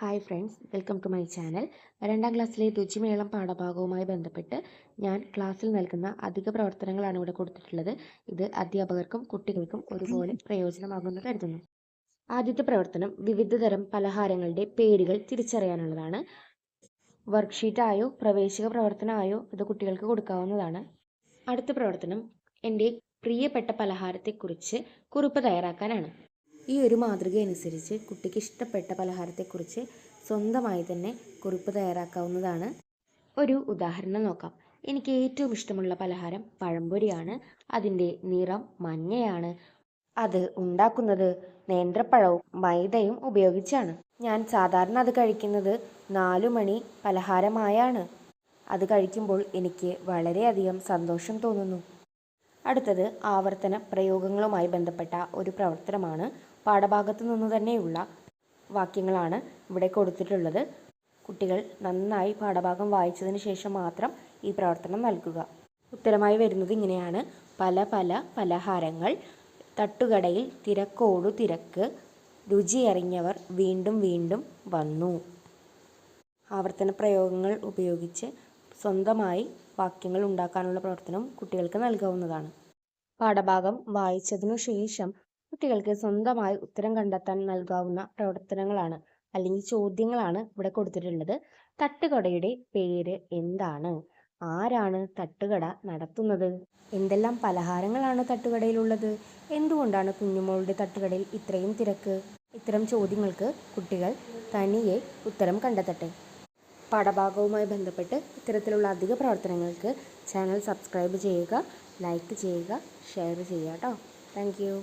Hi friends, welcome to my channel. 2ാം ക്ലാസ്സിലെ രുചിമേളം പാഠഭാഗവുമായി ബന്ധപ്പെട്ട് ഞാൻ ക്ലാസ്സിൽ നൽകുന്ന അധിക പ്രവർത്തനങ്ങളാണ് ഇവിടെ കൊടുത്തിട്ടുള്ളത്. ഇത് അധ്യാപകർക്കും കുട്ടികൾക്കും ഒരുപോലെ പ്രയോജനമാകുമെന്ന് കരുതുന്നു. ആദ്യത്തെ പ്രവർത്തനം വിവിധ തരം പലഹാരങ്ങളുടെ പേരുകൾ തിരിച്ചറിയാനുള്ളതാണ്. വർക്ക്ഷീറ്റായോ പ്രവേശക പ്രവർത്തനമായോ ഇത് കുട്ടികൾക്ക് കൊടുക്കാവുന്നതാണ്. അടുത്ത പ്രവർത്തനം എൻ്റെ പ്രിയപ്പെട്ട പലഹാരത്തെക്കുറിച്ച് കുറിപ്പ് തയ്യാറാക്കാനാണ്. ഈ ഒരു മാതൃക അനുസരിച്ച് കുട്ടിക്ക് ഇഷ്ടപ്പെട്ട പലഹാരത്തെക്കുറിച്ച് സ്വന്തമായി തന്നെ കുറിപ്പ് തയ്യാറാക്കാവുന്നതാണ്. ഒരു ഉദാഹരണം നോക്കാം. എനിക്ക് ഏറ്റവും ഇഷ്ടമുള്ള പലഹാരം പഴംപൊരിയാണ്. അതിൻ്റെ നിറം മഞ്ഞയാണ്. അത് ഉണ്ടാക്കുന്നത് നേന്ത്രപ്പഴവും മൈദയും ഉപയോഗിച്ചാണ്. ഞാൻ സാധാരണ അത് കഴിക്കുന്നത് 4 മണി പലഹാരമായാണ്. അത് കഴിക്കുമ്പോൾ എനിക്ക് വളരെയധികം സന്തോഷം തോന്നുന്നു. അടുത്തത് ആവർത്തന പ്രയോഗങ്ങളുമായി ബന്ധപ്പെട്ട ഒരു പ്രവർത്തനമാണ്. പാഠഭാഗത്തു നിന്ന് തന്നെയുള്ള വാക്യങ്ങളാണ് ഇവിടെ കൊടുത്തിട്ടുള്ളത്. കുട്ടികൾ നന്നായി പാഠഭാഗം വായിച്ചതിന് ശേഷം മാത്രം ഈ പ്രവർത്തനം നൽകുക. ഉത്തരമായി വരുന്നത് ഇങ്ങനെയാണ്: പല പല പലഹാരങ്ങൾ, തട്ടുകടയിൽ തിരക്കോടു തിരക്ക്, രുചിയറിഞ്ഞവർ വീണ്ടും വീണ്ടും വന്നു. ആവർത്തന പ്രയോഗങ്ങൾ ഉപയോഗിച്ച് സ്വന്തമായി വാക്യങ്ങൾ ഉണ്ടാക്കാനുള്ള പ്രവർത്തനം കുട്ടികൾക്ക് നൽകാവുന്നതാണ്. പാഠഭാഗം വായിച്ചതിനു ശേഷം കുട്ടികൾക്ക് സ്വന്തമായി ഉത്തരം കണ്ടെത്താൻ നൽകാവുന്ന പ്രവർത്തനങ്ങളാണ് അല്ലെങ്കിൽ ചോദ്യങ്ങളാണ് ഇവിടെ കൊടുത്തിട്ടുള്ളത്. തട്ടുകടയുടെ പേര് എന്താണ്? ആരാണ് തട്ടുകട നടത്തുന്നത്? എന്തെല്ലാം പലഹാരങ്ങളാണ് തട്ടുകടയിലുള്ളത്? എന്തുകൊണ്ടാണ് കുഞ്ഞുമോളുടെ തട്ടുകടയിൽ ഇത്രയും തിരക്ക്? ഇത്തരം ചോദ്യങ്ങൾക്ക് കുട്ടികൾ തനിയെ ഉത്തരം കണ്ടെത്തട്ടെ. പാഠഭാഗവുമായി ബന്ധപ്പെട്ട് ഇത്തരത്തിലുള്ള അധിക പ്രവർത്തനങ്ങൾക്ക് ചാനൽ സബ്സ്ക്രൈബ് ചെയ്യുക, ലൈക്ക് ചെയ്യുക, ഷെയർ ചെയ്യുക കേട്ടോ. Thank you.